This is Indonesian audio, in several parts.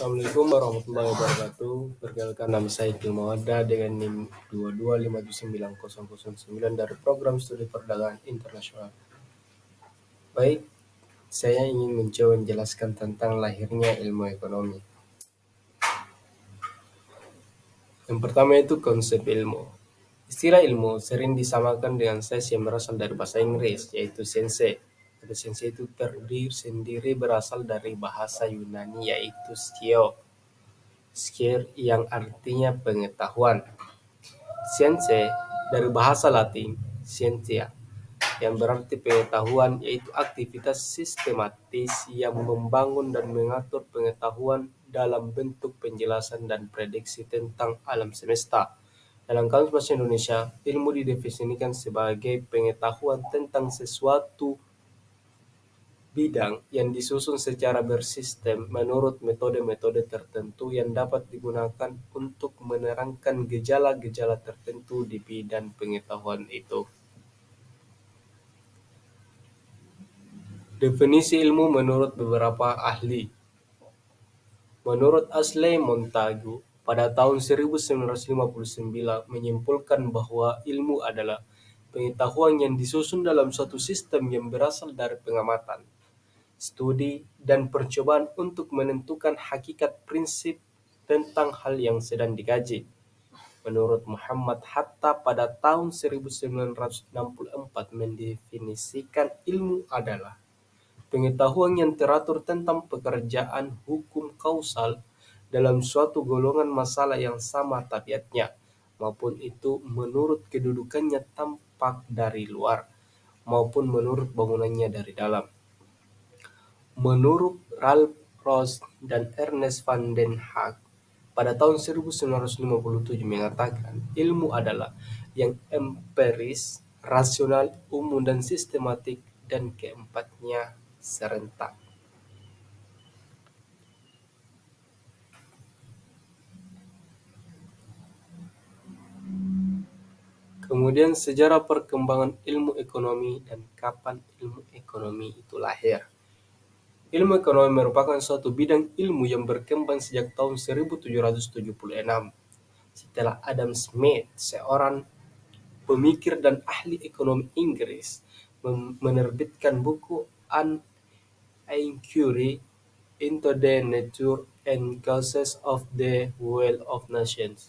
Assalamualaikum warahmatullahi wabarakatuh. Perkenalkan nama saya Iqbal Mawada dengan NIM 2257909 dari Program Studi Perdagangan Internasional. Baik, saya ingin mencoba menjelaskan tentang lahirnya ilmu ekonomi. Yang pertama itu konsep ilmu. Istilah ilmu sering disamakan dengan sains yang berasal dari bahasa Inggris, yaitu science. Kata science itu terdiri sendiri berasal dari bahasa Yunani, yaitu skill yang artinya pengetahuan. Science dari bahasa Latin scientia yang berarti pengetahuan, yaitu aktivitas sistematis yang membangun dan mengatur pengetahuan dalam bentuk penjelasan dan prediksi tentang alam semesta. Dalam Kamus Bahasa Indonesia, ilmu didefinisikan sebagai pengetahuan tentang sesuatu bidang yang disusun secara bersistem menurut metode-metode tertentu yang dapat digunakan untuk menerangkan gejala-gejala tertentu di bidang pengetahuan itu. Definisi ilmu menurut beberapa ahli. Menurut Ashley Montagu, pada tahun 1959 menyimpulkan bahwa ilmu adalah pengetahuan yang disusun dalam suatu sistem yang berasal dari pengamatan, studi, dan percobaan untuk menentukan hakikat prinsip tentang hal yang sedang dikaji. Menurut Muhammad Hatta pada tahun 1964 mendefinisikan ilmu adalah pengetahuan yang teratur tentang pekerjaan hukum kausal dalam suatu golongan masalah yang sama tabiatnya, maupun itu menurut kedudukannya tampak dari luar, maupun menurut bangunannya dari dalam. Menurut Ralph Ross dan Ernest van den Haag pada tahun 1957 mengatakan ilmu adalah yang empiris, rasional, umum dan sistematik, dan keempatnya serentak. Kemudian sejarah perkembangan ilmu ekonomi dan kapan ilmu ekonomi itu lahir. Ilmu ekonomi merupakan suatu bidang ilmu yang berkembang sejak tahun 1776 setelah Adam Smith, seorang pemikir dan ahli ekonomi Inggris, menerbitkan buku An Inquiry into the Nature and Causes of the Wealth of Nations.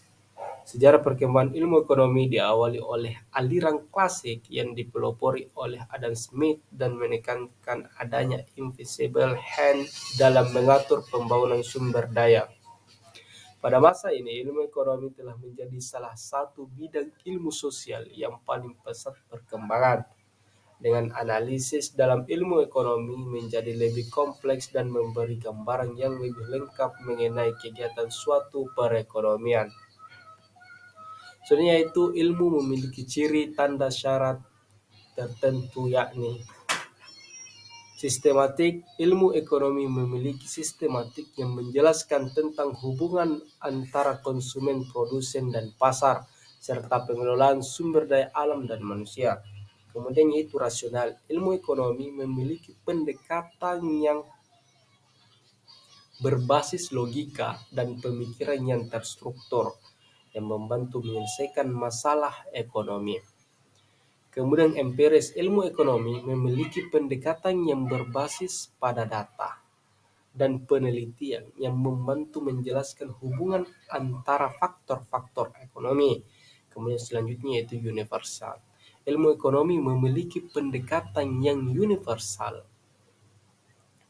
Sejarah perkembangan ilmu ekonomi diawali oleh aliran klasik yang dipelopori oleh Adam Smith dan menekankan adanya invisible hand dalam mengatur pembangunan sumber daya. Pada masa ini, ilmu ekonomi telah menjadi salah satu bidang ilmu sosial yang paling pesat perkembangan. Dengan analisis dalam ilmu ekonomi menjadi lebih kompleks dan memberi gambaran yang lebih lengkap mengenai kegiatan suatu perekonomian. Sebenarnya itu ilmu memiliki ciri tanda syarat tertentu, yakni sistematik. Ilmu ekonomi memiliki sistematik yang menjelaskan tentang hubungan antara konsumen, produsen, dan pasar, serta pengelolaan sumber daya alam dan manusia. Kemudian yaitu rasional. Ilmu ekonomi memiliki pendekatan yang berbasis logika dan pemikiran yang terstruktur yang membantu menyelesaikan masalah ekonomi. Kemudian empiris, ilmu ekonomi memiliki pendekatan yang berbasis pada data dan penelitian yang membantu menjelaskan hubungan antara faktor-faktor ekonomi. Kemudian selanjutnya yaitu universal. Ilmu ekonomi memiliki pendekatan yang universal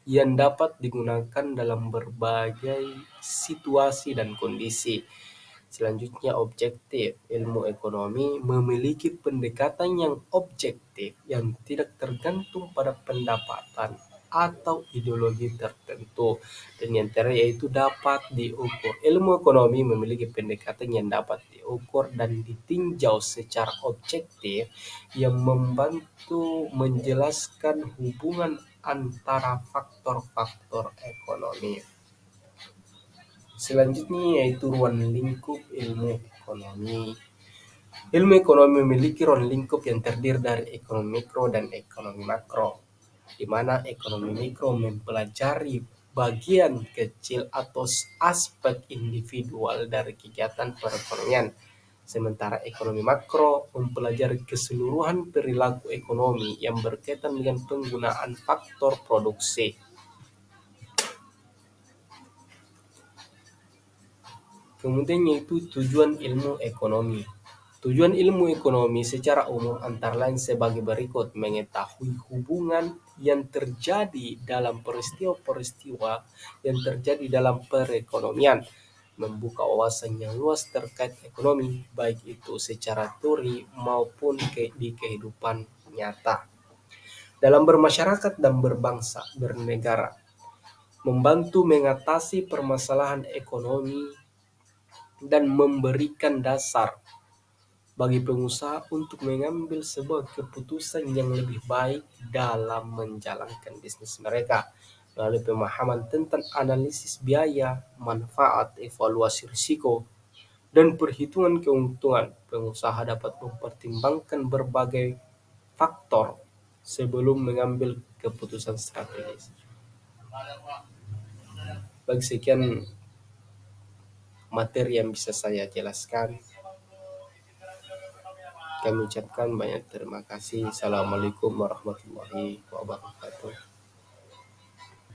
yang dapat digunakan dalam berbagai situasi dan kondisi. Selanjutnya objektif. Ilmu ekonomi memiliki pendekatan yang objektif yang tidak tergantung pada pendapatan atau ideologi tertentu, dan yang terakhir yaitu dapat diukur. Ilmu ekonomi memiliki pendekatan yang dapat diukur dan ditinjau secara objektif yang membantu menjelaskan hubungan antara faktor-faktor ekonomi. Selanjutnya yaitu ruang lingkup ilmu ekonomi. Ilmu ekonomi memiliki ruang lingkup yang terdiri dari ekonomi mikro dan ekonomi makro, di mana ekonomi mikro mempelajari bagian kecil atau aspek individual dari kegiatan perekonomian. Sementara ekonomi makro mempelajari keseluruhan perilaku ekonomi yang berkaitan dengan penggunaan faktor produksi. Kemudian yaitu tujuan ilmu ekonomi. Tujuan ilmu ekonomi secara umum antara lain sebagai berikut: mengetahui hubungan yang terjadi dalam peristiwa-peristiwa yang terjadi dalam perekonomian, membuka wawasan yang luas terkait ekonomi, baik itu secara teori maupun di kehidupan nyata. Dalam bermasyarakat dan berbangsa, bernegara, membantu mengatasi permasalahan ekonomi dan memberikan dasar bagi pengusaha untuk mengambil sebuah keputusan yang lebih baik dalam menjalankan bisnis mereka. Melalui pemahaman tentang analisis biaya, manfaat, evaluasi risiko, dan perhitungan keuntungan, pengusaha dapat mempertimbangkan berbagai faktor sebelum mengambil keputusan strategis. Bagi sekian materi yang bisa saya jelaskan, kami ucapkan banyak terima kasih. Assalamualaikum warahmatullahi wabarakatuh.